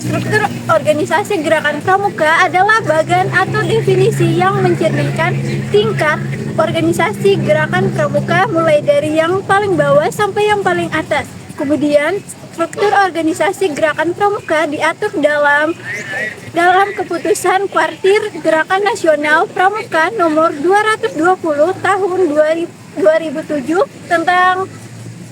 Struktur organisasi gerakan pramuka adalah bagan atau definisi yang mencerminkan tingkat organisasi gerakan pramuka mulai dari yang paling bawah sampai yang paling atas. Kemudian, struktur organisasi gerakan pramuka diatur dalam keputusan Kuartir Gerakan Nasional Pramuka nomor 220 tahun 2007 tentang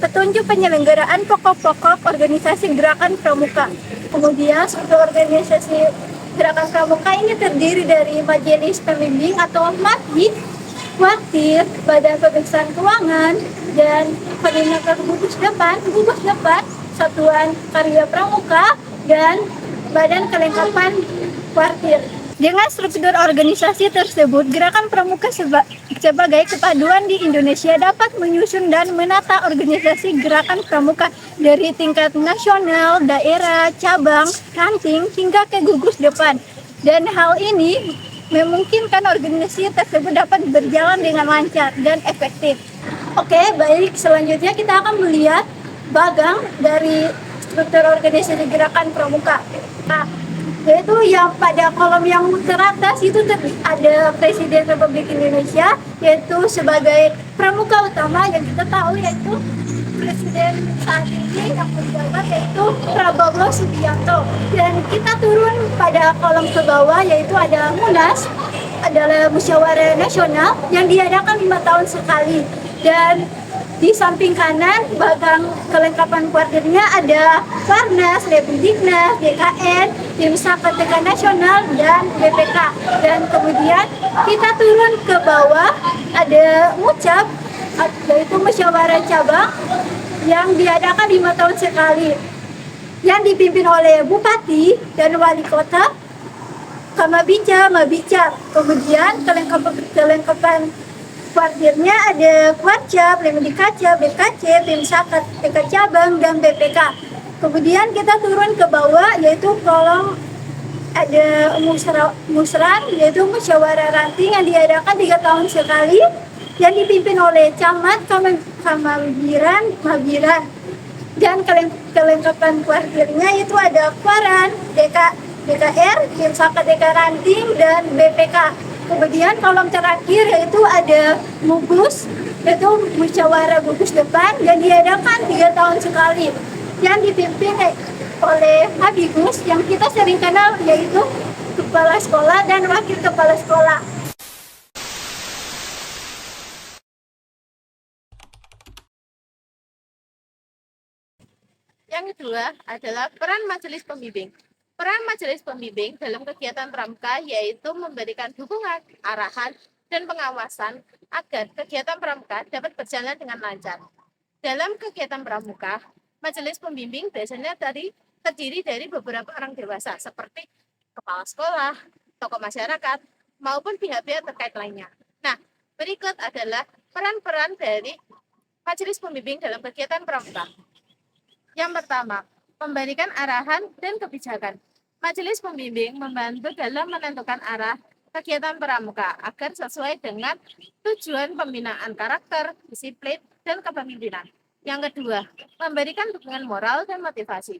petunjuk penyelenggaraan pokok-pokok organisasi gerakan pramuka. Kemudian struktur organisasi gerakan pramuka ini terdiri dari majelis pembimbing atau MAPI, kuartir, badan pemeriksaan keuangan, dan koordinator gugus depan, satuan karya pramuka, dan badan kelengkapan kuartir. Dengan struktur organisasi tersebut, gerakan pramuka sebagai kepaduan di Indonesia dapat menyusun dan menata organisasi gerakan pramuka dari tingkat nasional, daerah, cabang, ranting, hingga ke gugus depan. Dan hal ini memungkinkan organisasi tersebut dapat berjalan dengan lancar dan efektif. Oke, baik. Selanjutnya kita akan melihat bagang dari struktur organisasi gerakan pramuka. Nah, yaitu yang pada kolom yang teratas itu ada Presiden Republik Indonesia, yaitu sebagai pramuka utama yang kita tahu, yaitu Presiden saat ini yang menjabat, yaitu Prabowo Subianto. Dan kita turun pada kolom ke bawah, yaitu ada Munas, adalah musyawarah nasional yang diadakan 5 tahun sekali. Dan di samping kanan, bagang kelengkapan kuartirnya ada Farnas, Lepidiknas, DKN, Tim Sakateka Nasional, dan BPK. Dan kemudian kita turun ke bawah, ada Mucap, yaitu musyawarah cabang yang diadakan 5 tahun sekali, yang dipimpin oleh Bupati dan Wali Kota, Kamabija, Mabicap. Kemudian kelengkapan kuartirnya ada Kuarcap, Lemdikaca, BKC, Tim Sakat, TK Cabang, dan BPK. Kemudian kita turun ke bawah, yaitu kolom ada musran, yaitu musyawarah ranting yang diadakan 3 tahun sekali, yang dipimpin oleh Camat, Mabiran. Dan kelengkapan kuartirnya itu ada Kuaran, DKR, Tim Sakat TK Ranting, dan BPK. Kemudian kolom terakhir yaitu ada Mugus, yaitu musyawarah gugus depan yang diadakan 3 tahun sekali, yang dipimpin oleh Habigus yang kita sering kenal, yaitu kepala sekolah dan wakil kepala sekolah. Yang kedua adalah peran majelis pembimbing. Peran majelis pembimbing dalam kegiatan pramuka yaitu memberikan dukungan, arahan, dan pengawasan agar kegiatan pramuka dapat berjalan dengan lancar. Dalam kegiatan pramuka, majelis pembimbing biasanya terdiri dari beberapa orang dewasa seperti kepala sekolah, tokoh masyarakat, maupun pihak-pihak terkait lainnya. Nah, berikut adalah peran-peran dari majelis pembimbing dalam kegiatan pramuka. Yang pertama, memberikan arahan dan kebijakan. Majelis pembimbing membantu dalam menentukan arah kegiatan pramuka agar sesuai dengan tujuan pembinaan karakter, disiplin, dan kepemimpinan. Yang kedua, memberikan dukungan moral dan motivasi.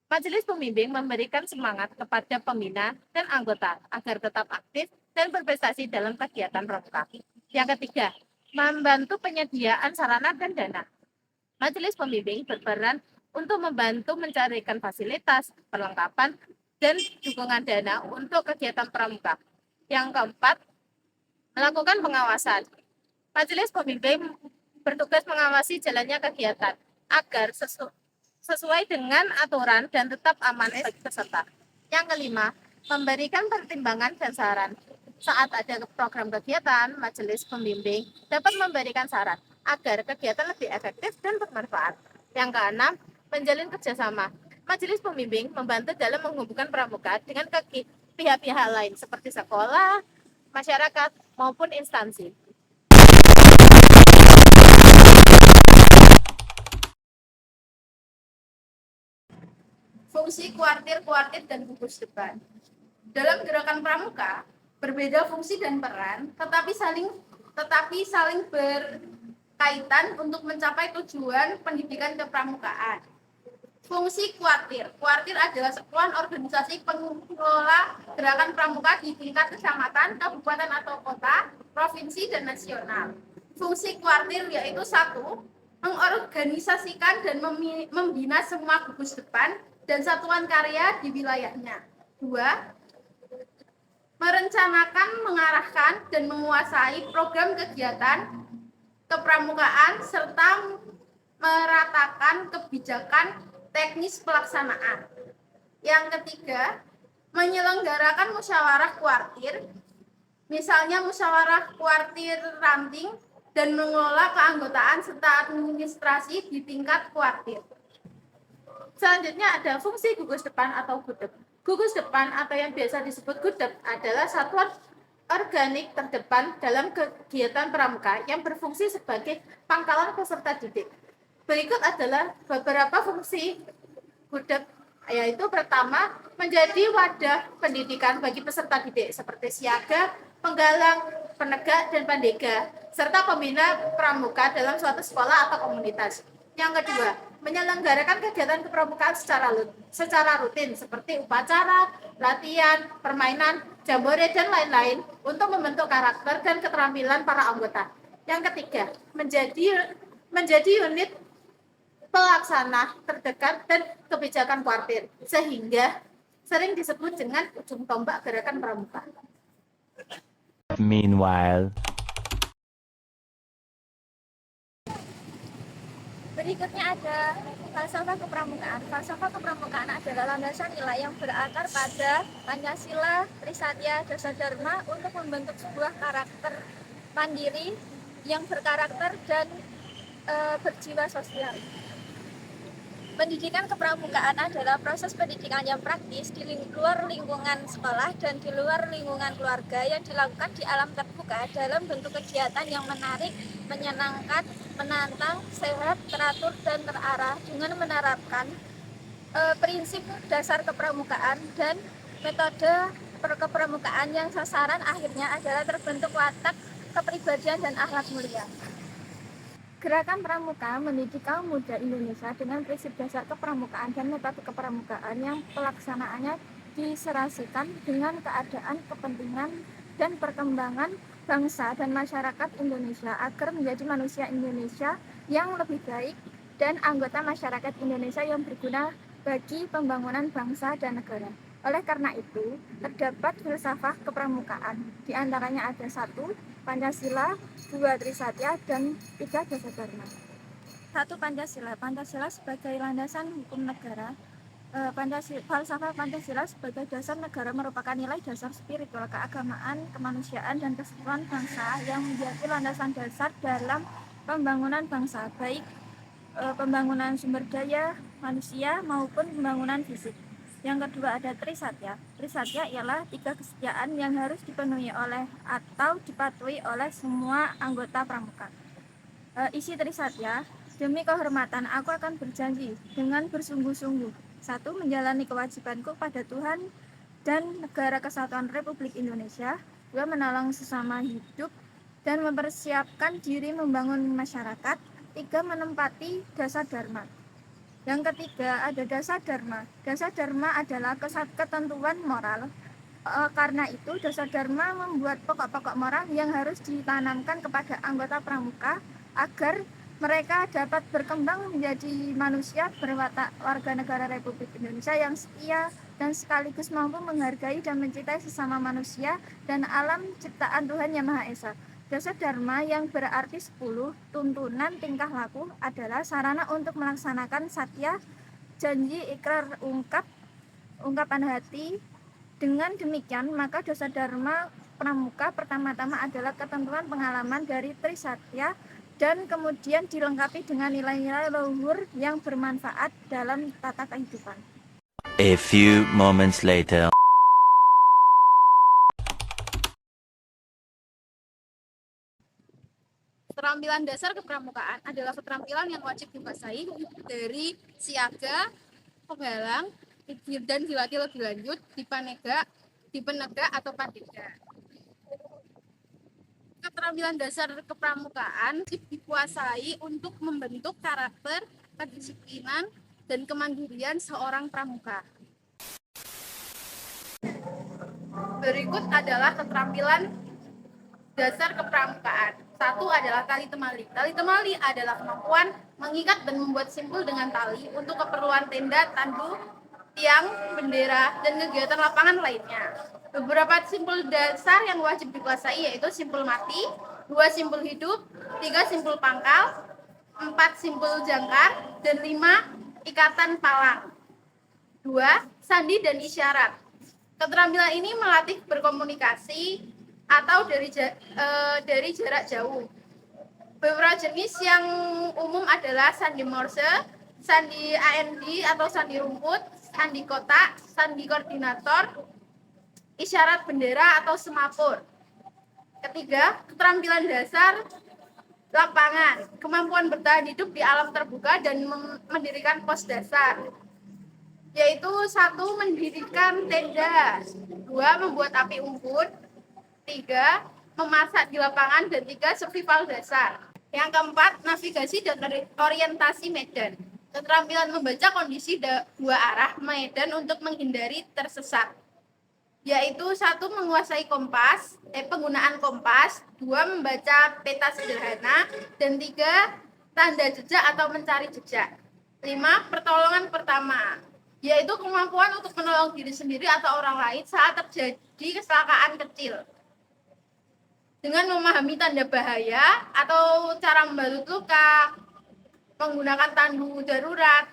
Majelis pembimbing memberikan semangat kepada pembina dan anggota agar tetap aktif dan berprestasi dalam kegiatan pramuka. Yang ketiga, membantu penyediaan sarana dan dana. Majelis pembimbing berperan untuk membantu mencarikan fasilitas, perlengkapan, dan dukungan dana untuk kegiatan pramuka. Yang keempat, melakukan pengawasan. Majelis pembimbing bertugas mengawasi jalannya kegiatan agar sesuai dengan aturan dan tetap aman bagi peserta. Yang kelima, memberikan pertimbangan dan saran. Saat ada program kegiatan, majelis pembimbing dapat memberikan saran agar kegiatan lebih efektif dan bermanfaat. Yang keenam, menjalin kerjasama. Majelis pembimbing membantu dalam menghubungkan pramuka dengan pihak-pihak lain seperti sekolah, masyarakat, maupun instansi. Fungsi kuartir, dan gugus depan. Dalam gerakan pramuka, berbeda fungsi dan peran, tetapi saling berkaitan untuk mencapai tujuan pendidikan kepramukaan. Fungsi kuartir. Kuartir adalah satuan organisasi pengelola gerakan pramuka di tingkat kecamatan, kabupaten atau kota, provinsi, dan nasional. Fungsi kuartir yaitu satu, mengorganisasikan dan membina semua gugus depan dan satuan karya di wilayahnya. Dua, merencanakan, mengarahkan, dan menguasai program kegiatan kepramukaan serta meratakan kebijakan teknis pelaksanaan. Yang ketiga, menyelenggarakan musyawarah kuartir, misalnya musyawarah kuartir ranting dan mengelola keanggotaan serta administrasi di tingkat kuartir. Selanjutnya ada fungsi gugus depan atau gudeg. Gugus depan atau yang biasa disebut gudeg adalah satuan organik terdepan dalam kegiatan pramuka yang berfungsi sebagai pangkalan peserta didik. Berikut adalah beberapa fungsi gudeg, yaitu pertama, menjadi wadah pendidikan bagi peserta didik seperti siaga, penggalang, penegak, dan pandega, serta pembina pramuka dalam suatu sekolah atau komunitas. Yang kedua, menyelenggarakan kegiatan kepramukaan secara rutin seperti upacara, latihan, permainan, jambore, dan lain-lain untuk membentuk karakter dan keterampilan para anggota. Yang ketiga, menjadi unit pelaksana terdekat dan kebijakan kuartir, sehingga sering disebut dengan ujung tombak gerakan pramuka. Meanwhile, berikutnya ada falsafah kepramukaan. Falsafah kepramukaan adalah landasan nilai yang berakar pada Pancasila, Trisatya, Dasar Dharma untuk membentuk sebuah karakter mandiri yang berkarakter dan berjiwa sosial. Pendidikan kepramukaan adalah proses pendidikan yang praktis di luar lingkungan sekolah dan di luar lingkungan keluarga yang dilakukan di alam terbuka dalam bentuk kegiatan yang menarik, menyenangkan, menantang, sehat, teratur, dan terarah dengan menerapkan prinsip dasar kepramukaan dan metode kepramukaan yang sasaran akhirnya adalah terbentuk watak, kepribadian, dan akhlak mulia. Gerakan Pramuka mendidik kaum muda Indonesia dengan prinsip dasar kepramukaan dan metode kepramukaan yang pelaksanaannya diserasikan dengan keadaan, kepentingan, dan perkembangan bangsa dan masyarakat Indonesia agar menjadi manusia Indonesia yang lebih baik dan anggota masyarakat Indonesia yang berguna bagi pembangunan bangsa dan negara. Oleh karena itu, terdapat filsafat kepramukaan. Di antaranya ada 1. Pancasila, 2. Trisatya, dan 3. Dasar Dharma. 1. Pancasila. Pancasila sebagai landasan hukum negara. Falsafah Pancasila sebagai dasar negara merupakan nilai dasar spiritual keagamaan, kemanusiaan, dan kesatuan bangsa yang menjadi landasan dasar dalam pembangunan bangsa, baik pembangunan sumber daya manusia maupun pembangunan fisik. Yang kedua ada Trisatya. Trisatya ialah 3 kesetiaan yang harus dipenuhi oleh atau dipatuhi oleh semua anggota pramuka. Isi Trisatya, demi kehormatan aku akan berjanji dengan bersungguh-sungguh. 1. Menjalani kewajibanku pada Tuhan dan Negara Kesatuan Republik Indonesia. 2. Menolong sesama hidup dan mempersiapkan diri membangun masyarakat. 3. Menempati dasar dharma. Yang ketiga ada dasar dharma. Dasar dharma adalah ketentuan moral. Karena itu dasar dharma membuat pokok-pokok moral yang harus ditanamkan kepada anggota pramuka agar mereka dapat berkembang menjadi manusia berwatak warga negara Republik Indonesia yang setia dan sekaligus mampu menghargai dan mencintai sesama manusia dan alam ciptaan Tuhan Yang Maha Esa. Dasar Dharma yang berarti 10, tuntunan tingkah laku adalah sarana untuk melaksanakan satya, janji, ikrar, ungkapan hati. Dengan demikian, maka dasar Dharma pramuka pertama-tama adalah ketentuan pengalaman dari Trisatya dan kemudian dilengkapi dengan nilai-nilai luhur yang bermanfaat dalam tata kehidupan. a few moments later. Keterampilan dasar kepramukaan adalah keterampilan yang wajib dikuasai dari siaga, penggalang, dan dilatih lebih lanjut di penegak atau pandega. Keterampilan dasar kepramukaan dikuasai untuk membentuk karakter, kedisiplinan, dan kemandirian seorang pramuka. Berikut adalah keterampilan dasar kepramukaan. Satu adalah tali temali. Tali temali adalah kemampuan mengikat dan membuat simpul dengan tali untuk keperluan tenda, tandu, tiang, bendera, dan kegiatan lapangan lainnya. Beberapa simpul dasar yang wajib dikuasai yaitu simpul mati, 2 simpul hidup, 3 simpul pangkal, 4 simpul jangkar, dan 5 ikatan palang. 2 sandi dan isyarat. Keterampilan ini melatih berkomunikasi atau dari jarak jauh. Beberapa jenis yang umum adalah sandi Morse, sandi AND atau sandi rumput, sandi kotak, sandi koordinator, isyarat bendera atau semapur. Ketiga, keterampilan dasar lapangan, kemampuan bertahan hidup di alam terbuka dan mendirikan pos dasar, yaitu 1 mendirikan tenda, 2 membuat api unggun, 3 memasak di lapangan, dan 3 survival dasar. Yang keempat, navigasi dan orientasi medan. Keterampilan membaca kondisi 2 arah medan untuk menghindari tersesat, yaitu 1 menguasai penggunaan kompas, 2 membaca peta sederhana, dan 3 tanda jejak atau mencari jejak. 5 pertolongan pertama, yaitu kemampuan untuk menolong diri sendiri atau orang lain saat terjadi kecelakaan kecil dengan memahami tanda bahaya atau cara membalut luka, menggunakan tandu darurat,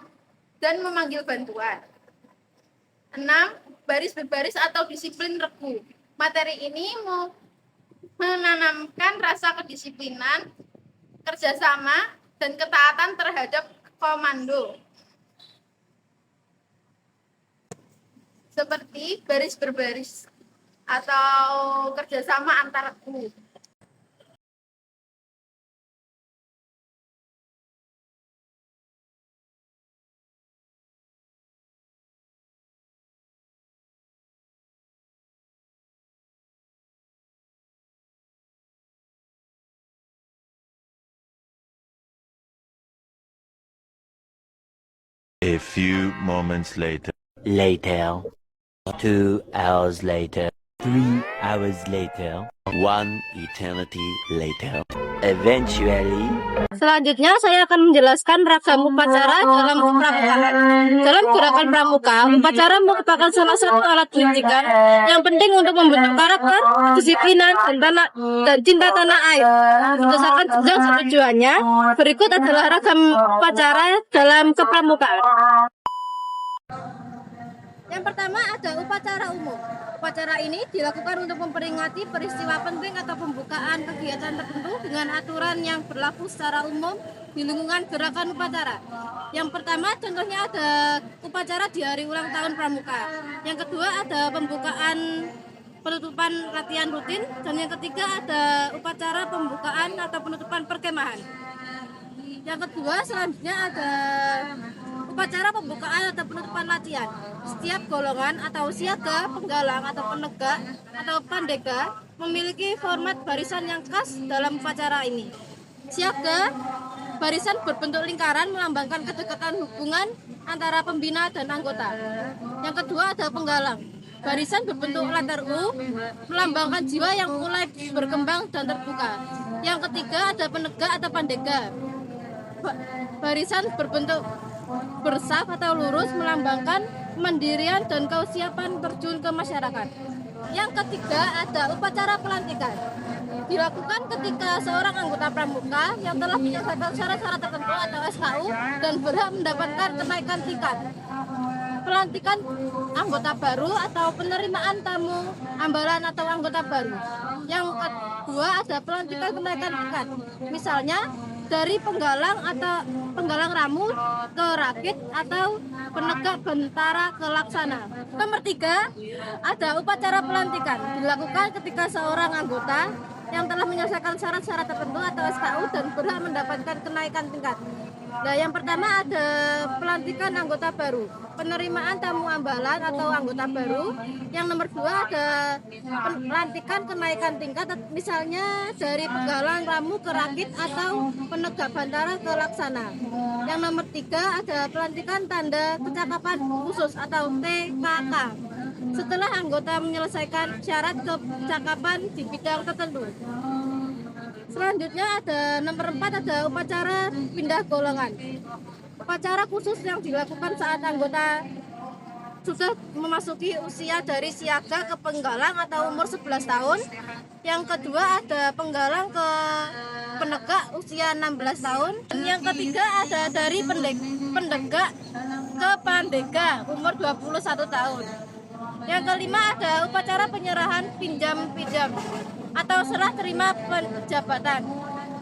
dan memanggil bantuan. 6 baris berbaris atau disiplin regu. Materi ini menanamkan rasa kedisiplinan, kerjasama, dan ketaatan terhadap komando, seperti baris berbaris atau kerjasama antar regu. A few moments later. 2 hours later. 3 hours later. 1 eternity later. Eventually. Selanjutnya saya akan menjelaskan ragam upacara dalam pramukaan. Dalam gerakan pramuka, upacara merupakan salah satu alat pendidikan yang penting untuk membentuk karakter, kedisiplinan, dan cinta tanah air. Berdasarkan jenjang tujuannya, berikut adalah ragam upacara dalam kepramukaan. Yang pertama ada upacara umum. Upacara ini dilakukan untuk memperingati peristiwa penting atau pembukaan kegiatan tertentu dengan aturan yang berlaku secara umum di lingkungan gerakan upacara. Yang pertama contohnya ada upacara di hari ulang tahun pramuka. Yang kedua ada pembukaan penutupan latihan rutin, dan yang ketiga ada upacara pembukaan atau penutupan perkemahan. Yang kedua selanjutnya ada upacara pembukaan atau penutupan latihan. Setiap golongan atau siaga, penggalang atau penegak atau pandega memiliki format barisan yang khas dalam upacara ini. Siaga, barisan berbentuk lingkaran melambangkan kedekatan hubungan antara pembina dan anggota. Yang kedua ada penggalang. Barisan berbentuk letter U melambangkan jiwa yang mulai berkembang dan terbuka. Yang ketiga ada penegak atau pandega. Barisan berbentuk bersaf atau lurus melambangkan kemandirian dan kesiapan terjun ke masyarakat. Yang ketiga ada upacara pelantikan. Dilakukan ketika seorang anggota pramuka yang telah menyelesaikan syarat-syarat tertentu atau SKU dan berhak mendapatkan kenaikan tingkat. Pelantikan anggota baru atau penerimaan tamu ambalan atau anggota baru. Yang kedua ada pelantikan kenaikan tingkat. Misalnya dari penggalang atau penggalang ramu ke rakit atau penegak bentara ke laksana. Nomor 3 ada upacara pelantikan. Dilakukan ketika seorang anggota yang telah menyelesaikan syarat-syarat tertentu atau SKU dan berhak mendapatkan kenaikan tingkat. Nah, yang pertama ada pelantikan anggota baru, penerimaan tamu ambalan atau anggota baru. Yang nomor 2 ada pelantikan kenaikan tingkat, misalnya dari penggalang ramu ke rakit atau penegak bantara ke laksana. Yang nomor 3 ada pelantikan tanda kecakapan khusus atau TKK, setelah anggota menyelesaikan syarat kecakapan di bidang tertentu. Selanjutnya ada nomor 4 ada upacara pindah golongan. Upacara khusus yang dilakukan saat anggota sudah memasuki usia dari siaga ke penggalang atau umur 11 tahun. Yang kedua ada penggalang ke penegak usia 16 tahun. Dan yang ketiga ada dari pendegak ke pandega umur 21 tahun. Yang kelima ada upacara penyerahan pinjam-pinjam atau serah terima jabatan,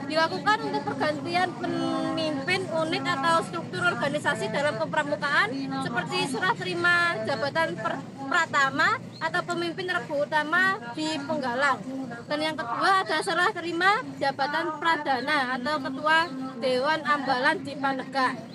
dilakukan untuk pergantian pemimpin unit atau struktur organisasi dalam kepramukaan seperti serah terima jabatan pratama atau pemimpin regu utama di penggalang. Dan yang kedua ada serah terima jabatan pradana atau ketua Dewan Ambalan di Panegak.